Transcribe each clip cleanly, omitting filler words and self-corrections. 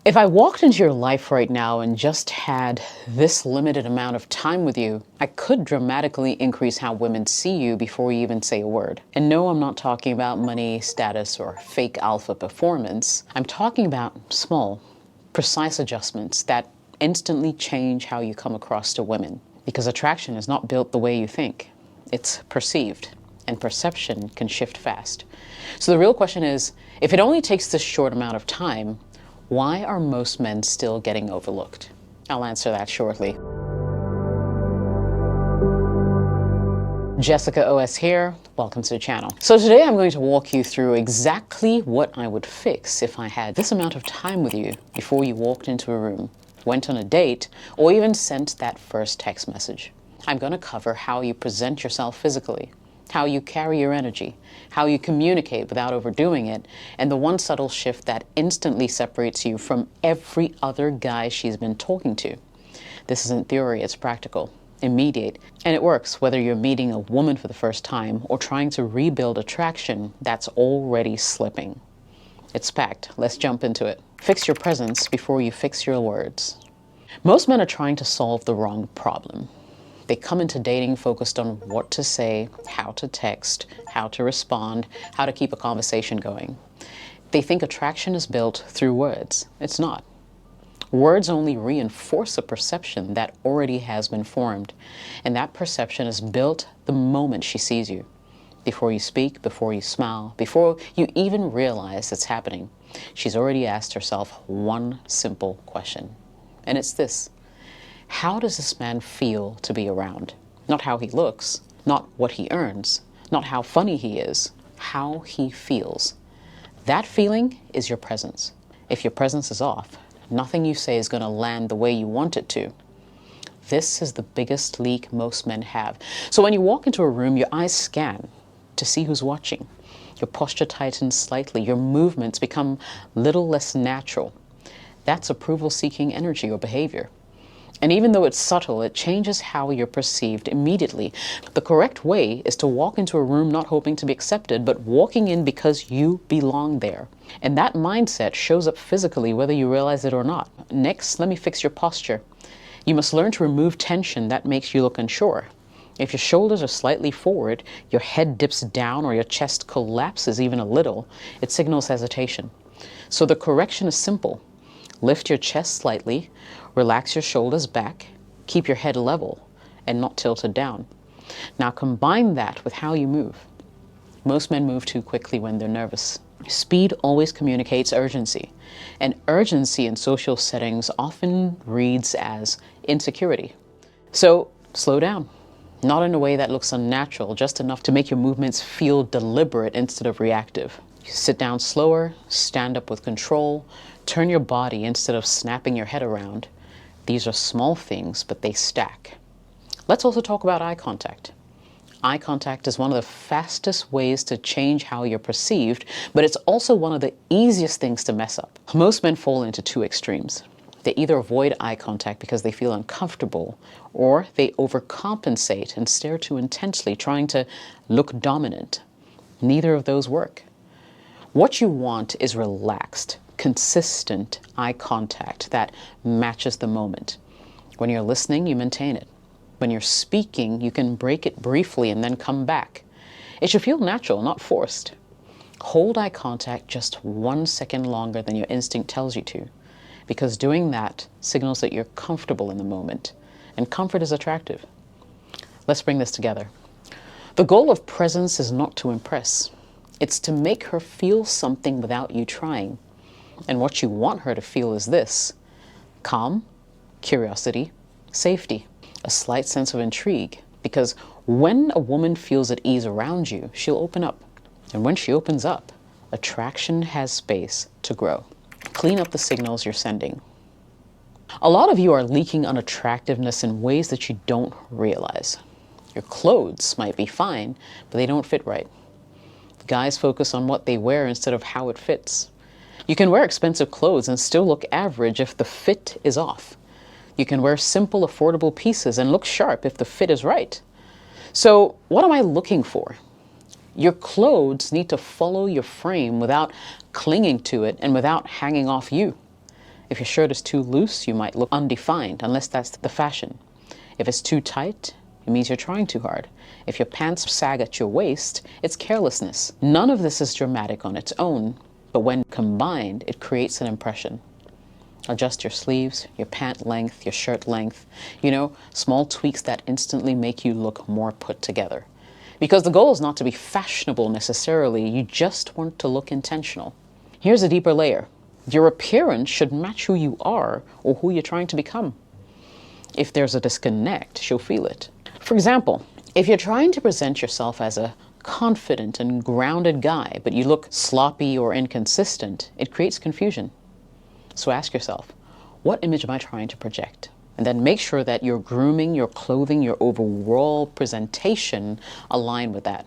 If I walked into your life right now and just had this limited amount of time with you, I could dramatically increase how women see you before you even say a word. And no, I'm not talking about money, status, or fake alpha performance. I'm talking about small, precise adjustments that instantly change how you come across to women. Because attraction is not built the way you think. It's perceived, and perception can shift fast. So the real question is, if it only takes this short amount of time, why are most men still getting overlooked? I'll answer that shortly. Jessica OS here. Welcome to the channel. So today I'm going to walk you through exactly what I would fix if I had this amount of time with you before you walked into a room, went on a date, or even sent that first text message. I'm going to cover how you present yourself physically, how you carry your energy, how you communicate without overdoing it, and the one subtle shift that instantly separates you from every other guy she's been talking to. This isn't theory, it's practical, immediate, and it works whether you're meeting a woman for the first time or trying to rebuild attraction that's already slipping. It's packed. Let's jump into it. Fix your presence before you fix your words. Most men are trying to solve the wrong problem. They come into dating focused on what to say, how to text, how to respond, how to keep a conversation going. They think attraction is built through words. It's not. Words only reinforce a perception that already has been formed, and that perception is built the moment she sees you. Before you speak, before you smile, before you even realize it's happening, she's already asked herself one simple question, and it's this. How does this man feel to be around? Not how he looks, not what he earns, not how funny he is, how he feels. That feeling is your presence. If your presence is off, nothing you say is going to land the way you want it to. This is the biggest leak most men have. So when you walk into a room, your eyes scan to see who's watching. Your posture tightens slightly. Your movements become a little less natural. That's approval-seeking energy or behavior. And even though it's subtle, it changes how you're perceived immediately. The correct way is to walk into a room not hoping to be accepted, but walking in because you belong there. And that mindset shows up physically whether you realize it or not. Next, let me fix your posture. You must learn to remove tension that makes you look unsure. If your shoulders are slightly forward, your head dips down, or your chest collapses even a little, it signals hesitation. So the correction is simple. Lift your chest slightly, relax your shoulders back, keep your head level and not tilted down. Now combine that with how you move. Most men move too quickly when they're nervous. Speed always communicates urgency, and urgency in social settings often reads as insecurity. So slow down, not in a way that looks unnatural, just enough to make your movements feel deliberate instead of reactive. Sit down slower, stand up with control, turn your body instead of snapping your head around. These are small things, but they stack. Let's also talk about eye contact. Eye contact is one of the fastest ways to change how you're perceived, but it's also one of the easiest things to mess up. Most men fall into two extremes. They either avoid eye contact because they feel uncomfortable, or they overcompensate and stare too intensely, trying to look dominant. Neither of those work. What you want is relaxed, consistent eye contact that matches the moment. When you're listening, you maintain it. When you're speaking, you can break it briefly and then come back. It should feel natural, not forced. Hold eye contact just 1 second longer than your instinct tells you to, because doing that signals that you're comfortable in the moment, and comfort is attractive. Let's bring this together. The goal of presence is not to impress. It's to make her feel something without you trying. And what you want her to feel is this: calm, curiosity, safety, a slight sense of intrigue. Because when a woman feels at ease around you, she'll open up. And when she opens up, attraction has space to grow. Clean up the signals you're sending. A lot of you are leaking unattractiveness in ways that you don't realize. Your clothes might be fine, but they don't fit right. Guys focus on what they wear instead of how it fits. You can wear expensive clothes and still look average if the fit is off. You can wear simple, affordable pieces and look sharp if the fit is right. So what am I looking for? Your clothes need to follow your frame without clinging to it and without hanging off you. If your shirt is too loose, you might look undefined, unless that's the fashion. If it's too tight, it means you're trying too hard. If your pants sag at your waist, it's carelessness. None of this is dramatic on its own, but when combined, it creates an impression. Adjust your sleeves, your pant length, your shirt length. You know, small tweaks that instantly make you look more put together. Because the goal is not to be fashionable necessarily, you just want to look intentional. Here's a deeper layer. Your appearance should match who you are or who you're trying to become. If there's a disconnect, you'll feel it. For example, if you're trying to present yourself as a confident and grounded guy, but you look sloppy or inconsistent, it creates confusion. So ask yourself, what image am I trying to project? And then make sure that your grooming, your clothing, your overall presentation align with that.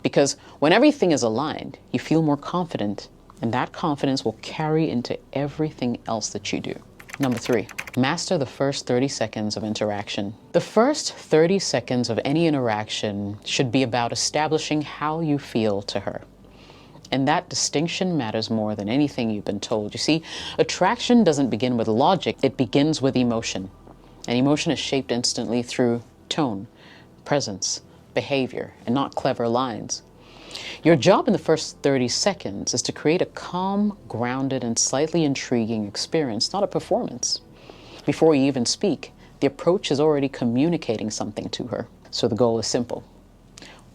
Because when everything is aligned, you feel more confident, and that confidence will carry into everything else that you do. Number 3, master the first 30 seconds of interaction. The first 30 seconds of any interaction should be about establishing how you feel to her. And that distinction matters more than anything you've been told. You see, attraction doesn't begin with logic, it begins with emotion. And emotion is shaped instantly through tone, presence, behavior, and not clever lines. Your job in the first 30 seconds is to create a calm, grounded, and slightly intriguing experience, not a performance. Before you even speak, the approach is already communicating something to her. So the goal is simple.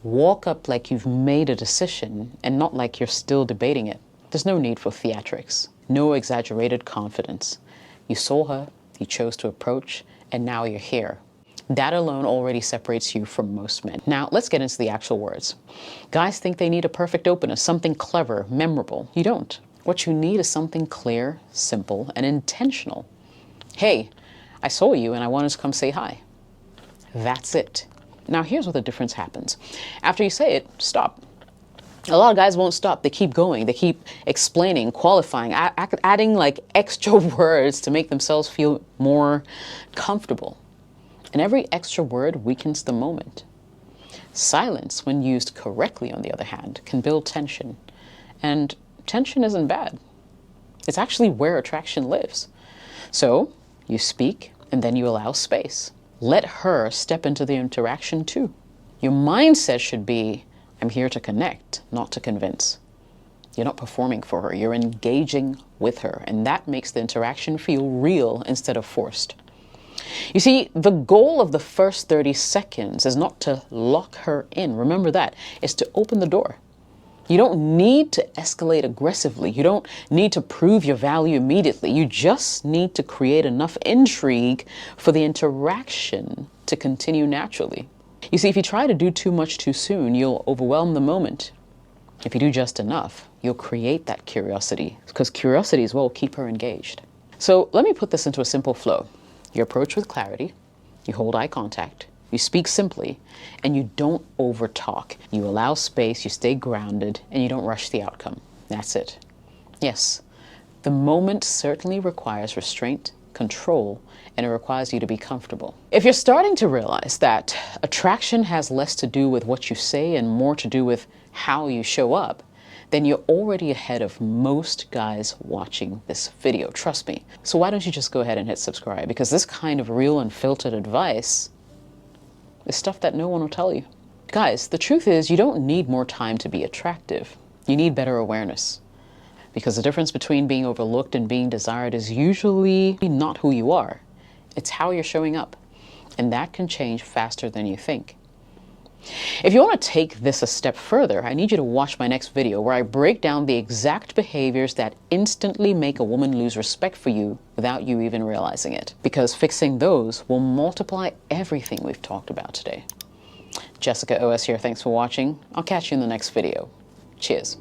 Walk up like you've made a decision and not like you're still debating it. There's no need for theatrics, no exaggerated confidence. You saw her, you chose to approach, and now you're here. That alone already separates you from most men. Now, let's get into the actual words. Guys think they need a perfect opener, something clever, memorable. You don't. What you need is something clear, simple, and intentional. Hey, I saw you and I wanted to come say hi. That's it. Now, here's where the difference happens. After you say it, stop. A lot of guys won't stop. They keep going. They keep explaining, qualifying, adding like extra words to make themselves feel more comfortable. And every extra word weakens the moment. Silence, when used correctly, on the other hand, can build tension. And tension isn't bad. It's actually where attraction lives. So you speak and then you allow space. Let her step into the interaction too. Your mindset should be, I'm here to connect, not to convince. You're not performing for her, you're engaging with her, and that makes the interaction feel real instead of forced. You see, the goal of the first 30 seconds is not to lock her in. Remember that. It's to open the door. You don't need to escalate aggressively. You don't need to prove your value immediately. You just need to create enough intrigue for the interaction to continue naturally. You see, if you try to do too much too soon, you'll overwhelm the moment. If you do just enough, you'll create that curiosity, because curiosity is what will keep her engaged. So let me put this into a simple flow. You approach with clarity, you hold eye contact, you speak simply, and you don't overtalk. You allow space, you stay grounded, and you don't rush the outcome. That's it. Yes, the moment certainly requires restraint, control, and it requires you to be comfortable. If you're starting to realize that attraction has less to do with what you say and more to do with how you show up, then you're already ahead of most guys watching this video, trust me. So why don't you just go ahead and hit subscribe? Because this kind of real and filtered advice is stuff that no one will tell you. Guys, the truth is you don't need more time to be attractive. You need better awareness. Because the difference between being overlooked and being desired is usually not who you are. It's how you're showing up. And that can change faster than you think. If you want to take this a step further, I need you to watch my next video where I break down the exact behaviors that instantly make a woman lose respect for you without you even realizing it. Because fixing those will multiply everything we've talked about today. Jessica OS here, thanks for watching. I'll catch you in the next video. Cheers.